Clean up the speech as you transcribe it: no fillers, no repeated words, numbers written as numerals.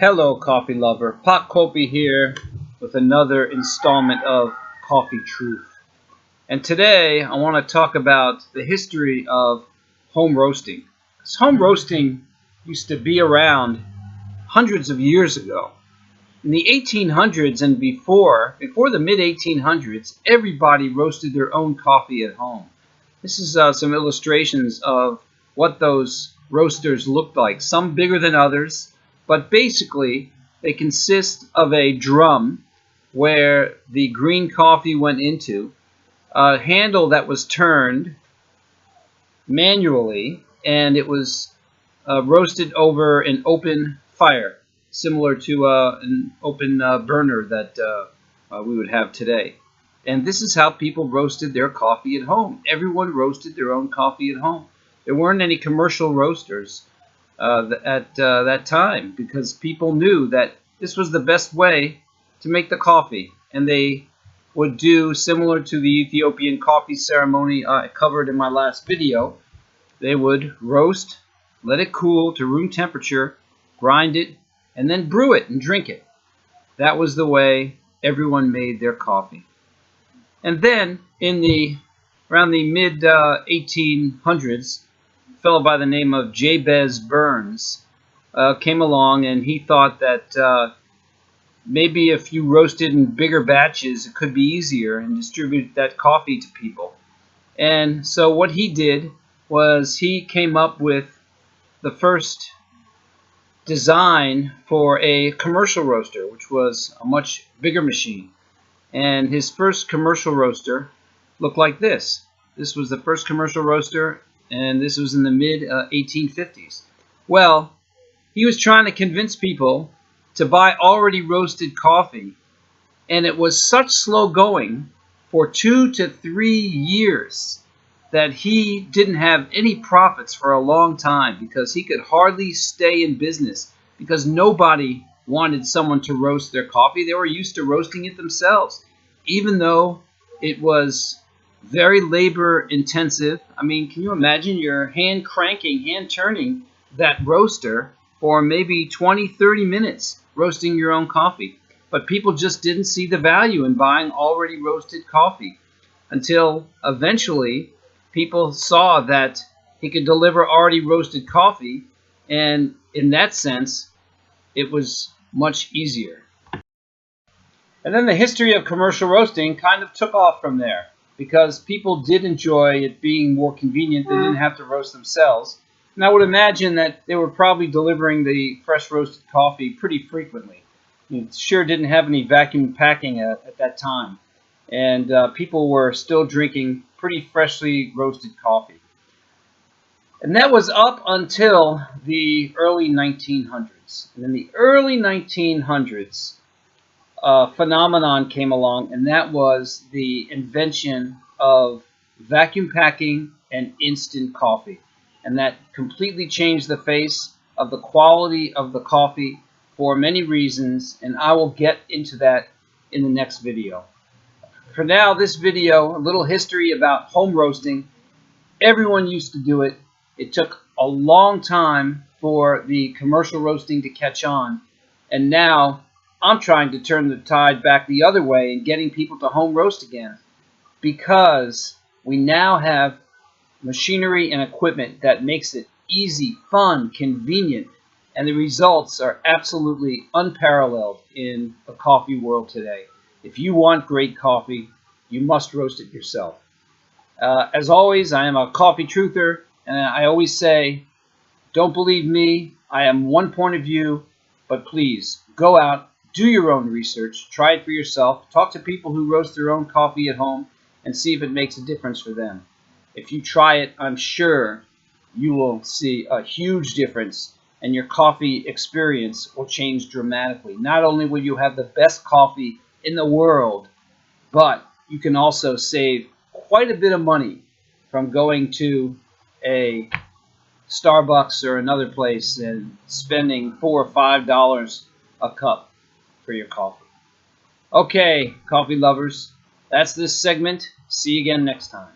Hello, coffee lover. Pot Kopi here with another installment of Coffee Truth. And today I want to talk about the history of home roasting. Because home roasting used to be around hundreds of years ago. In the 1800s and before the mid-1800s, everybody roasted their own coffee at home. This is some illustrations of what those roasters looked like, some bigger than others. But basically, they consist of a drum where the green coffee went into, a handle that was turned manually, and it was roasted over an open fire, similar to an open burner that we would have today. And this is how people roasted their coffee at home. Everyone roasted their own coffee at home. There weren't any commercial roasters at that time, because people knew that this was the best way to make the coffee, and they would do similar to the Ethiopian coffee ceremony I covered in my last video. They would roast, let it cool to room temperature, grind it, and then brew it and drink it. That was the way everyone made their coffee. And then around the mid 1800s, fellow by the name of Jabez Burns came along, and he thought that maybe if you roasted in bigger batches, it could be easier and distribute that coffee to people. And so what he did was he came up with the first design for a commercial roaster, which was a much bigger machine. And his first commercial roaster looked like this. This was the first commercial roaster, and this was in the mid-1850s. Well, he was trying to convince people to buy already roasted coffee, and it was such slow going for 2 to 3 years that he didn't have any profits for a long time, because he could hardly stay in business, because nobody wanted someone to roast their coffee. They were used to roasting it themselves, even though it was very labor intensive. I mean, can you imagine you're hand turning that roaster for maybe 20-30 minutes roasting your own coffee? But people just didn't see the value in buying already roasted coffee, until eventually people saw that he could deliver already roasted coffee, and in that sense it was much easier. And then the history of commercial roasting kind of took off from there, because people did enjoy it being more convenient. They didn't have to roast themselves. And I would imagine that they were probably delivering the fresh roasted coffee pretty frequently. It sure didn't have any vacuum packing at that time. And people were still drinking pretty freshly roasted coffee. And that was up until the early 1900s. And in the early 1900s, phenomenon came along, and that was the invention of vacuum packing and instant coffee. And that completely changed the face of the quality of the coffee for many reasons, and I will get into that in the next video. For now, this video, a little history about home roasting. Everyone used to do it. It took a long time for the commercial roasting to catch on, and now I'm trying to turn the tide back the other way and getting people to home roast again, because we now have machinery and equipment that makes it easy, fun, convenient, and the results are absolutely unparalleled in the coffee world today. If you want great coffee, you must roast it yourself. As always, I am a coffee truther, and I always say, don't believe me, I am one point of view, but please go out, do your own research, try it for yourself, talk to people who roast their own coffee at home, and see if it makes a difference for them. If you try it, I'm sure you will see a huge difference, and your coffee experience will change dramatically. Not only will you have the best coffee in the world, but you can also save quite a bit of money from going to a Starbucks or another place and spending $4 or $5 a cup for your coffee. Okay, coffee lovers, that's this segment. See you again next time.